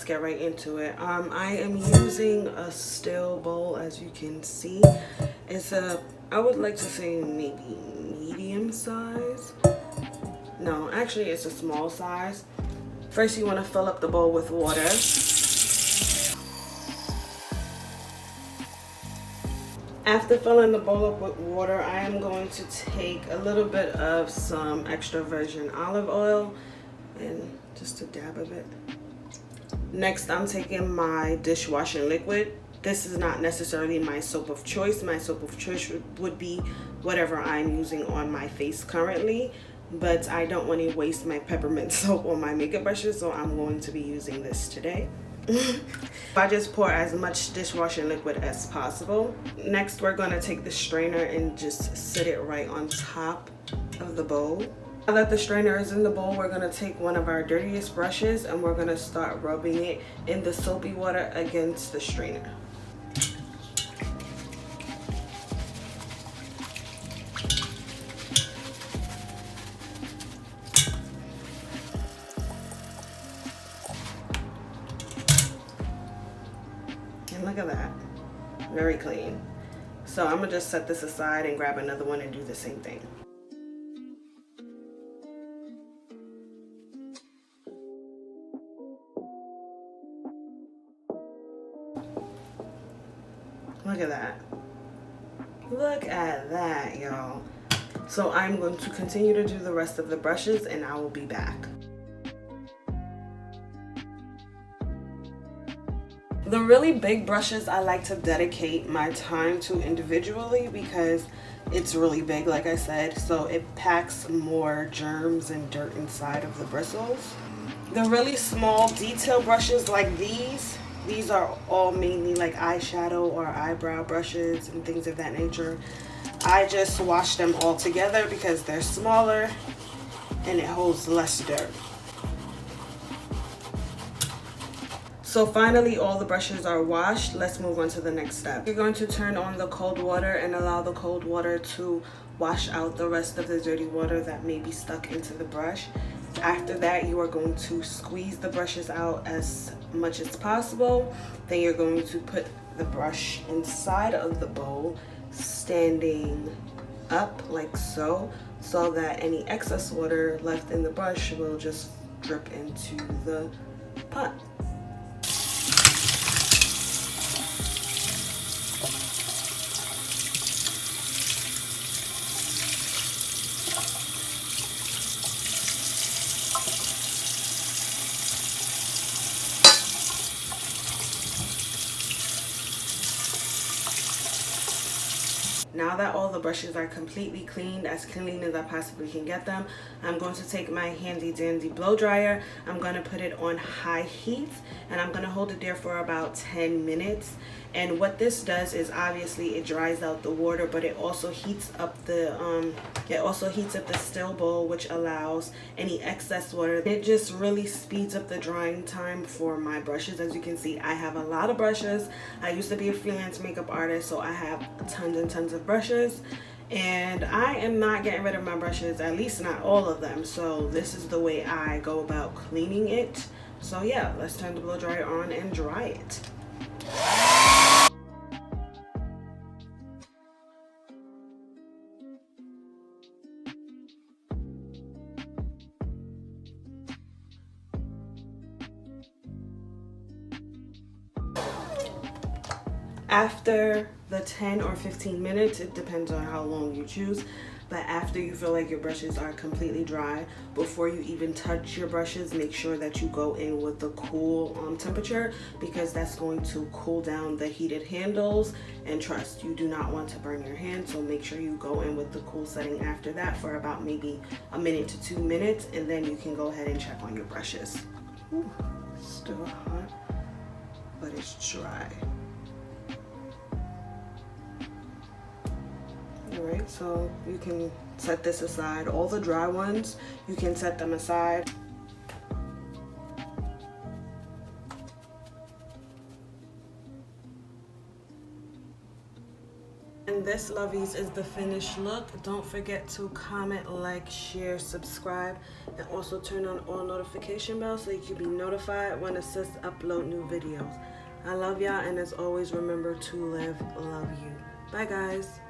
get right into it. I am using a still bowl, as you can see. It's a, I would like to say maybe medium size. No, actually it's a small size. First you want to fill up the bowl with water. After filling the bowl up with water, I am going to take a little bit of some extra virgin olive oil and just a dab of it. Next, I'm taking my dishwashing liquid. This is not necessarily my soap of choice. My soap of choice would be whatever I'm using on my face currently, but I don't want to waste my peppermint soap on my makeup brushes, so I'm going to be using this today. I just pour as much dishwashing liquid as possible. Next, we're going to take the strainer and just sit it right on top of the bowl. Now that the strainer is in the bowl, we're going to take one of our dirtiest brushes and we're going to start rubbing it in the soapy water against the strainer. And look at that, very clean. So I'm gonna just set this aside and grab another one and do the same thing. Look at that. Look at that, y'all. So I'm going to continue to do the rest of the brushes and I will be back. The really big brushes I like to dedicate my time to individually because it's really big, like I said, so it packs more germs and dirt inside of the bristles. The really small detail brushes like these are all mainly like eyeshadow or eyebrow brushes and things of that nature. I just wash them all together because they're smaller and it holds less dirt. So finally, all the brushes are washed. Let's move on to the next step. You're going to turn on the cold water and allow the cold water to wash out the rest of the dirty water that may be stuck into the brush. After that, you are going to squeeze the brushes out as much as possible. Then you're going to put the brush inside of the bowl, standing up like so, so that any excess water left in the brush will just drip into the pot. Now that all the brushes are completely cleaned, as clean as I possibly can get them, I'm going to take my handy dandy blow dryer. I'm going to put it on high heat and I'm going to hold it there for about 10 minutes. And what this does is obviously it dries out the water, but it also heats up the still bowl, which allows any excess water. It just really speeds up the drying time for my brushes. As you can see, I have a lot of brushes. I used to be a freelance makeup artist, so I have tons and tons of brushes, and I am not getting rid of my brushes, at least not all of them. So this is the way I go about cleaning it. So yeah, let's turn the blow dryer on and dry it. After the 10 or 15 minutes, it depends on how long you choose, but after you feel like your brushes are completely dry, before you even touch your brushes, make sure that you go in with the cool temperature, because that's going to cool down the heated handles. And trust, you do not want to burn your hands, so make sure you go in with the cool setting after that for about maybe a minute to 2 minutes, and then you can go ahead and check on your brushes. Ooh, still hot, but it's dry. Alright, so you can set this aside. All the dry ones, you can set them aside. And this, lovies, is the finished look. Don't forget to comment, like, share, subscribe, and also turn on all notification bells so you can be notified when sis upload new videos. I love y'all, and as always, remember to live, love you. Bye, guys.